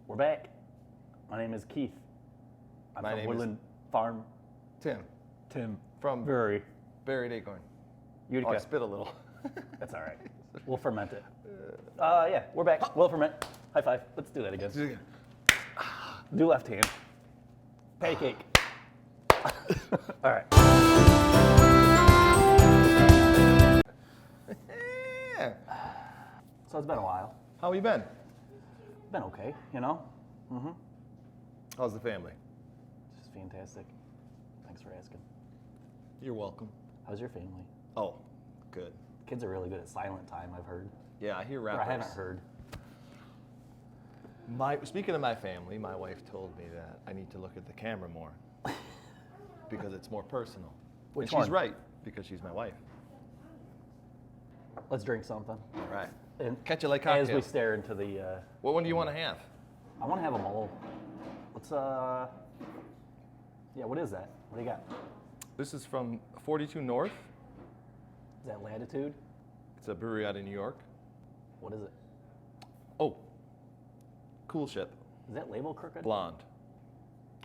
We're back. My name is Keith. I'm My from name Woodland Farm. Tim. Tim. From Brewery. Buried Acorn. Utica. Oh, I spit a little. That's all right. We'll ferment it. Yeah, we're back. We'll ferment. High five. Let's do that again. Do left hand. Patty cake. All right. Yeah. So it's been a while. How you been? Been okay, you know? Mm-hmm. How's the family? Just fantastic. Thanks for asking. You're welcome. How's your family? Oh, good. Kids are really good at silent time, I've heard. Yeah, I hear Or rappers. I haven't heard. Speaking of my family, my wife told me that I need to look at the camera more because it's more personal. Which and she's one? right because she's my wife. Let's drink something. All right. And Catch you like cocktail. as we stare into the... What one do you want to have? I want to have a mole. Let's, yeah, what is that? What do you got? This is from 42 North. Is that Latitude? It's a brewery out in New York. What is it? Oh, cool ship. Is that label crooked? Blonde.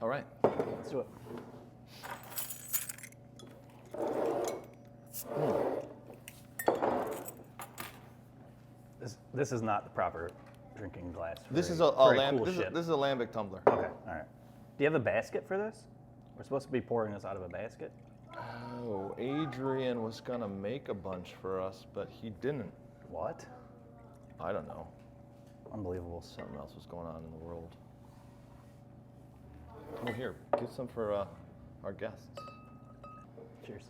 All right. Let's do it. This is not the proper drinking glass. This is cool this ship. is a lambic tumbler. Okay, all right. Do you have a basket for this? We're supposed to be pouring this out of a basket. Oh, Adrian was gonna make a bunch for us, but he didn't. What? I don't know. Unbelievable. Something else was going on in the world. Oh, here, get some for our guests. Cheers.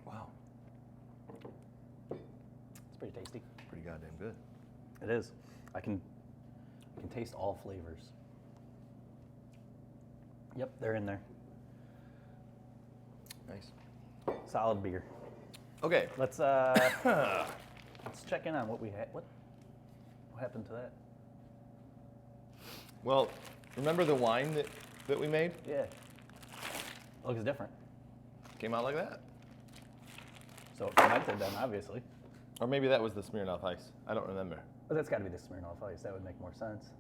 Wow, It's pretty tasty. pretty goddamn good. It is. I can taste all flavors. Yep, they're in there. Nice. Solid beer. Okay. Let's check in on what we had. What happened to that? Well, remember the wine that we made? Yeah. Looks different. Came out like that. So it fermented then, obviously. Or maybe that was the Smirnoff Ice. I don't remember. But that's got to be the Smirnoff Ice. That would make more sense.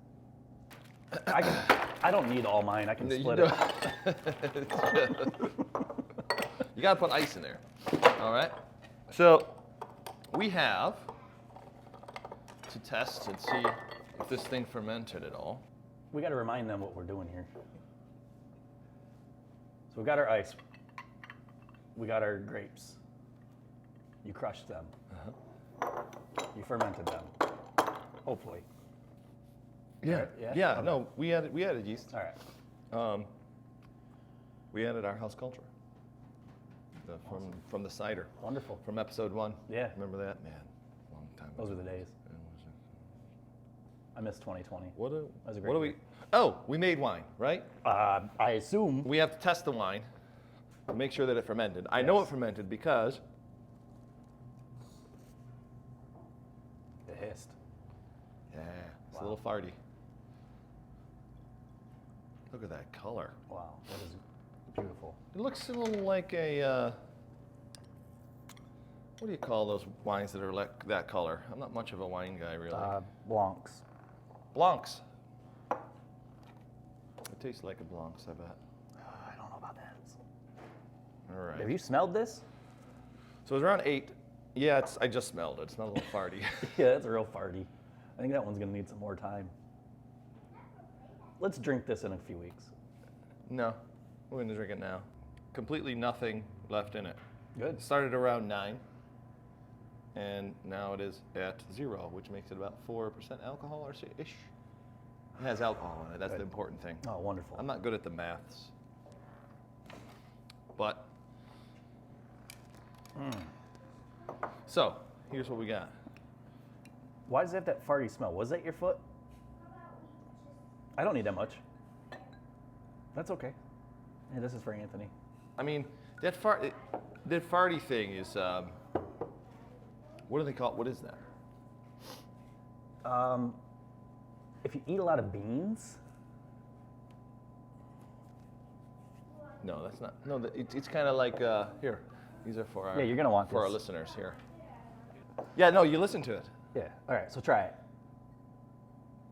I don't need all mine. I can split it. You gotta put ice in there. All right. So we have to test and see if this thing fermented at all. We got to remind them what we're doing here. So we got our ice. We got our grapes. You crushed them. You fermented them. Hopefully. Yeah. Right? Yeah? Yeah. Okay. No, we added yeast. All right. We added our house culture from the cider. Wonderful. From episode 1. Yeah. Remember that? Man, long time ago. Those were the days. I miss 2020. What That was a great do we? year. Oh, we made wine, right? I assume. We have to test the wine to make sure that it fermented. I know it fermented because It hissed. it's a little farty. Look at that color. Wow, that is beautiful. It looks a little like a, what do you call those wines that are like that color? I'm not much of a wine guy, really. Blancs. Blancs. It tastes like a Blancs, I bet. I don't know about that. All right. Have you smelled this? So it's around 8. Yeah, I just smelled it. It smelled a little farty. Yeah, that's real farty. I think that one's gonna need some more time. Let's drink this in a few weeks. No, we're gonna drink it now. Completely nothing left in it. Good. It started around 9, and now it is at 0, which makes it about 4% alcohol or ish. It has alcohol in it. That's Good. the important thing. Oh, wonderful. I'm not good at the maths, but so here's what we got. Why does it have that farty smell? Was that your foot? I don't need that much. That's okay. Hey, this is for Anthony. I mean, that farty thing is what do they call it? What is that? If you eat a lot of beans, No, that's not. No, it's kind of like here. These are for our Yeah, you're gonna want for our this. listeners here. Yeah, no, you listen to it. Yeah. All right, so try it.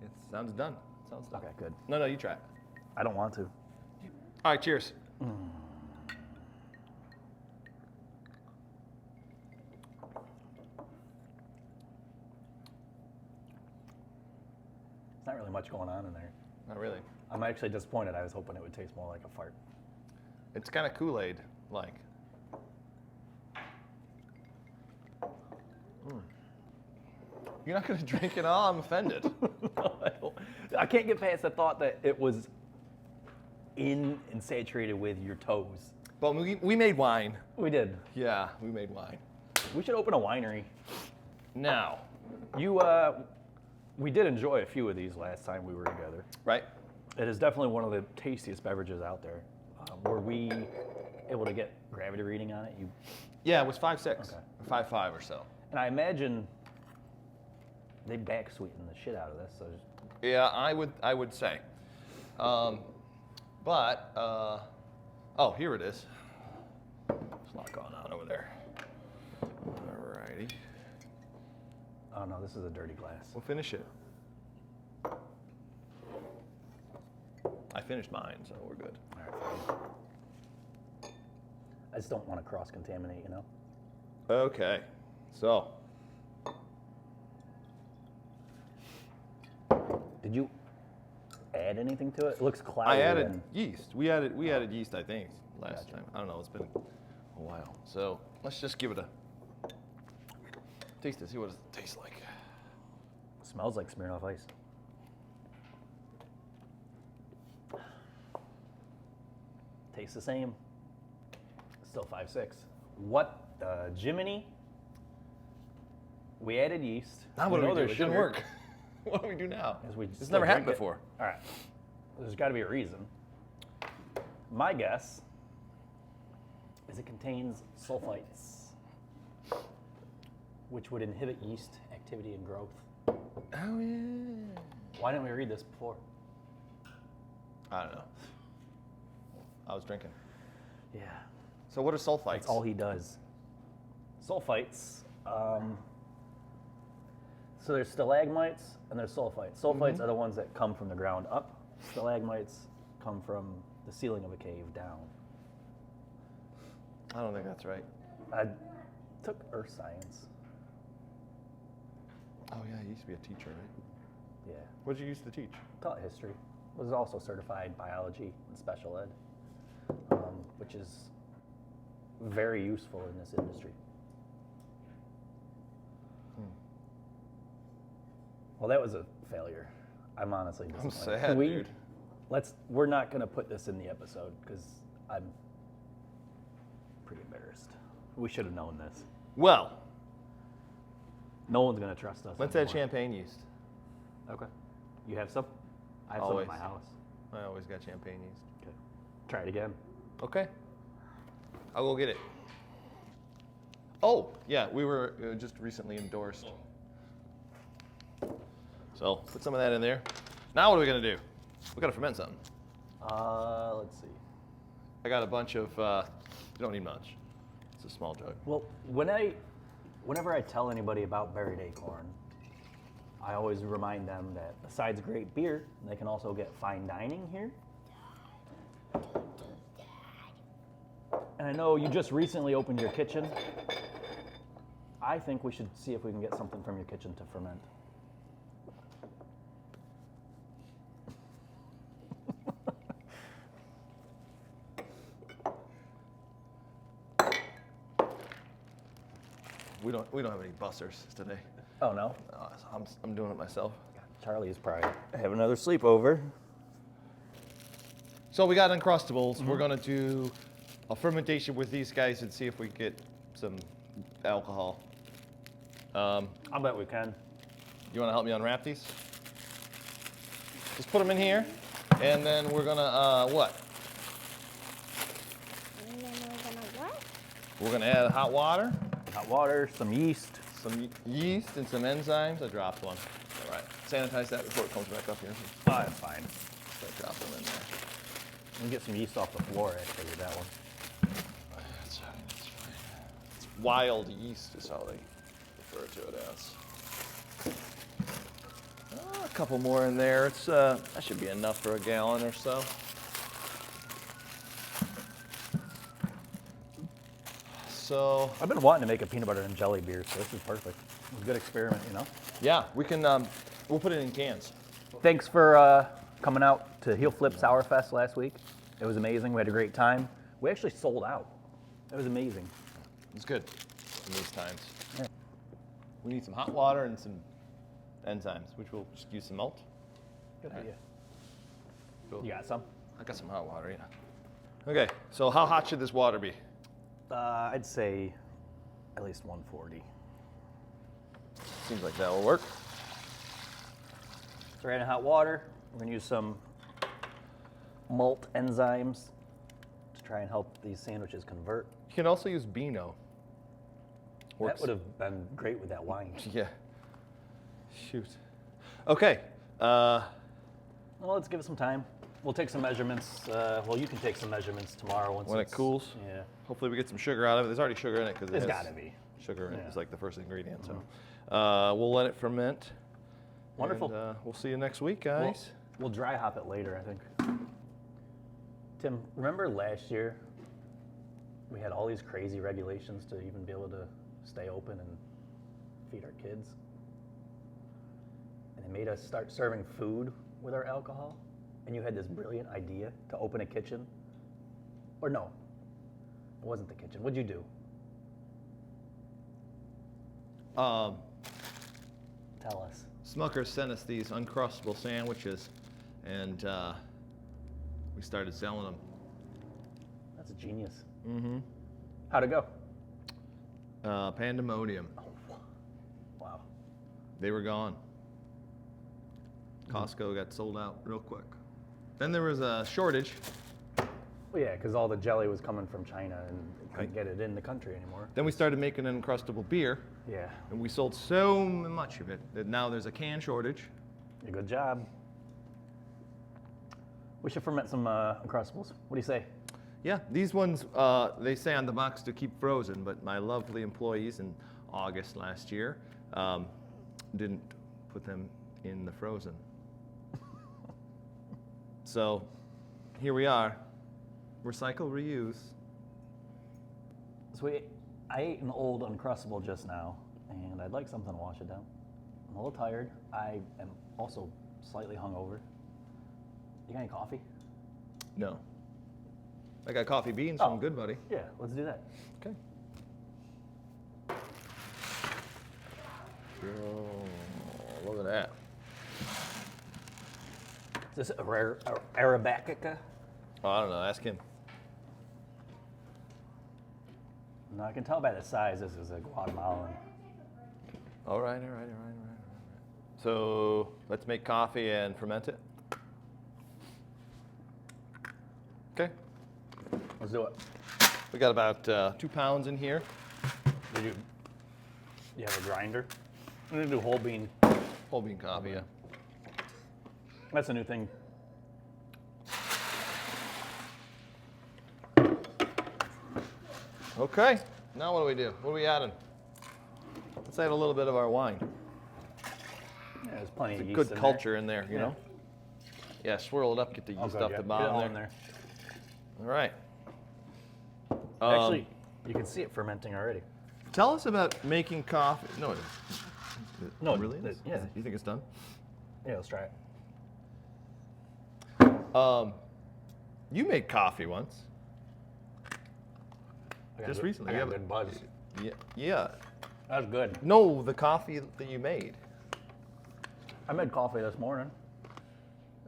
It sounds done. Sounds done. Okay, good. No, you try it. I don't want to. All right, cheers. There's not really much going on in there. Not really. I'm actually disappointed. I was hoping it would taste more like a fart. It's kind of Kool-Aid like. You're not gonna drink it all? I'm offended. No, I can't get past the thought that it was in and saturated with your toes. But we made wine. We did. Yeah, we made wine. We should open a winery. Now, We did enjoy a few of these last time we were together. right? It is definitely one of the tastiest beverages out there. Were we able to get gravity reading on it? Yeah, it was 5.6, Okay. or 5.5 or so. And I imagine they back sweeten the shit out of this. So Yeah, I would say. Oh, here it is. There's a lot going on over there. Alrighty. oh no, this is a dirty glass. We'll finish it. I finished mine, so we're good. All right, fine. I just don't want to cross-contaminate, you know? Okay, so. Did you add anything to it? It looks cloudy. I added and- yeast. We added yeast, I think, last Gotcha. time. I don't know. It's been a while. So let's just give it a taste it. See what it tastes like. Smells like Smirnoff Ice. Tastes the same. Still 5.6. What Jiminy? We added yeast. Now what We do know we do? there's It didn't sugar. work. What do we do now? As we This still never happened drink it. before. All right. There's got to be a reason. My guess is it contains sulfites, which would inhibit yeast activity and growth. Oh yeah. Why didn't we read this before? I don't know. I was drinking. Yeah. So what are sulfites? That's all he does. Sulfites. So there's stalagmites and there's sulfites. Sulfites are the ones that come from the ground up. Stalagmites come from the ceiling of a cave down. I don't think that's right. I took earth science. Oh yeah, you used to be a teacher, right? Yeah. What did you used to teach? Taught history. Was also certified biology and special ed, which is very useful in this industry. Well, that was a failure. I'm honestly disappointed. sad, dude. We're not going to put this in the episode because I'm pretty embarrassed. We should have known this. Well, No one's going to trust us. let's add anymore. champagne yeast. Okay. You have some? I have Always. some at my house. I always got champagne yeast. Okay. Try it again. Okay. I'll go get it. Oh, yeah, we were just recently endorsed. So put some of that in there. Now what are we gonna do? We gotta ferment something. Let's see. I got a bunch of, you don't need much. It's a small jug. Well, whenever I tell anybody about buried acorn, I always remind them that besides great beer, they can also get fine dining here. And I know you just recently opened your kitchen. I think we should see if we can get something from your kitchen to ferment. We don't have any busters today. Oh no? So I'm doing it myself. Charlie's probably have another sleepover. So we got Uncrustables. We're gonna do a fermentation with these guys and see if we get some alcohol. I bet we can. You wanna help me unwrap these? Just put them in here, and then we're gonna, what? And then we're gonna what? We're gonna add hot water, Hot water, some yeast. some yeast, and some enzymes. I dropped one. All right, sanitize that before it comes back up here. Oh, that's fine. Start dropping them in there. We can get some yeast off the floor actually with that one. That's fine, that's fine. It's wild yeast is how they refer to it as. A couple more in there. It's that should be enough for a gallon or so. So I've been wanting to make a peanut butter and jelly beer, so this is perfect. It's a good experiment, you know? yeah, we can. We'll put it in cans. Thanks for coming out to Heel Flip Sour Fest last week. It was amazing. We had a great time. We actually sold out. It was amazing. It's good in these times. Yeah. We need some hot water and some enzymes, which we'll just use some malt. Good idea. Cool. You got some? I got some hot water, yeah. Okay, so how hot should this water be? I'd say at least 140. Seems like that will work. So we're adding hot water. We're gonna use some malt enzymes to try and help these sandwiches convert. You can also use Beano. That would have been great with that wine. Yeah. Shoot. Okay. Well, let's give it some time. We'll take some measurements. Well, you can take some measurements tomorrow once When it cools. Yeah. Hopefully we get some sugar out of it. There's already sugar in it because There's gotta be. sugar in it. Yeah. It's like the first ingredient. So we'll let it ferment. Wonderful. And, we'll see you next week, guys. We'll dry hop it later, I think. Tim, remember last year we had all these crazy regulations to even be able to stay open and feed our kids? And they made us start serving food with our alcohol? And you had this brilliant idea to open a kitchen? Or no, it wasn't the kitchen. What'd you do? Tell us. Smucker sent us these Uncrustable sandwiches, and we started selling them. That's a genius. Mm-hmm. How'd it go? Pandemonium. Oh, wow. They were gone. Costco got sold out real quick. Then there was a shortage. Well, yeah, because all the jelly was coming from China and couldn't get it in the country anymore. Then we started making an Uncrustable beer, Yeah, and we sold so much of it that now there's a can shortage. a good job. We should ferment some Uncrustables. What do you say? Yeah, these ones, they say on the box to keep frozen, but my lovely employees in August last year didn't put them in the frozen. So here we are. Recycle, reuse. So I ate an old Uncrustable just now, and I'd like something to wash it down. I'm a little tired. I am also slightly hungover. You got any coffee? No. I got coffee beans Oh. from Good Buddy. Yeah, let's do that. Okay. Oh, look at that. Is this Arabica? Oh, I don't know. Ask him. No, I can tell by the size this is a Guatemalan. All right. So let's make coffee and ferment it. Okay. Let's do it. We got about 2 pounds in here. Did you have a grinder? I'm gonna do whole bean. Whole bean coffee, yeah. That's a new thing. Okay. Now what do we do? What are we adding? Let's add a little bit of our wine. Yeah, there's plenty of yeast Good in culture in there, you Yeah. know? Yeah, swirl it up, get the there. yeast Oh, off good, the yeah. bottom Get it all there. in there. All right. Actually, you can see it fermenting already. Tell us about making coffee. No, No, really? yeah. You think it's done? Yeah, let's try it. You made coffee once. I got Just good- recently. I You got have good buzz. Yeah. That was good. No, the coffee that you made. I made coffee this morning.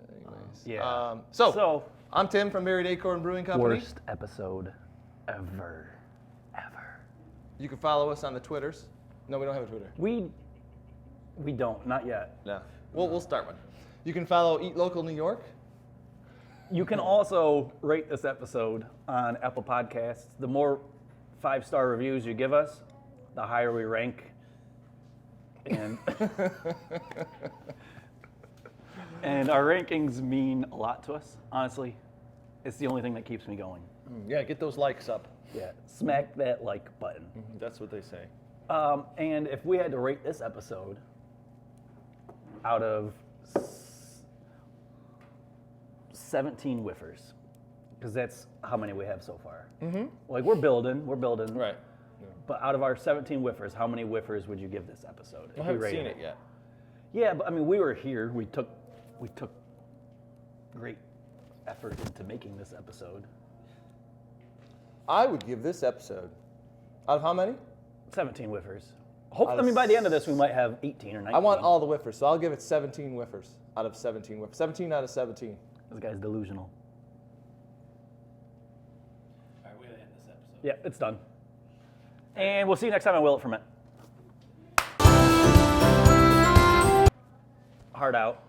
Anyways. Yeah. So I'm Tim from Buried Acorn Brewing Company. Worst episode ever. You can follow us on the Twitters. No, we don't have a Twitter. We don't, not yet. No. We'll start one. You can follow Eat Local New York. You can also rate this episode on Apple Podcasts. The more 5-star reviews you give us, the higher we rank. And and our rankings mean a lot to us, honestly. It's the only thing that keeps me going. Yeah, get those likes up. Yeah, smack that like button. That's what they say. And if we had to rate this episode out of 17 whiffers, because that's how many we have so far. Mm-hmm. Like we're building. Right. But out of our 17 whiffers, how many whiffers would you give this episode? I haven't seen it yet. Yeah, but I mean, we were here. We took great effort into making this episode. I would give this episode, out of how many? 17 whiffers. I mean, by the end of this, we might have 18 or 19. I want all the whiffers, so I'll give it 17 whiffers out of 17 whiffers. 17 out of 17. This guy's delusional. All right, we're going to end this episode. Yeah, it's done. And we'll see you next time on Will It Ferment. Hard out.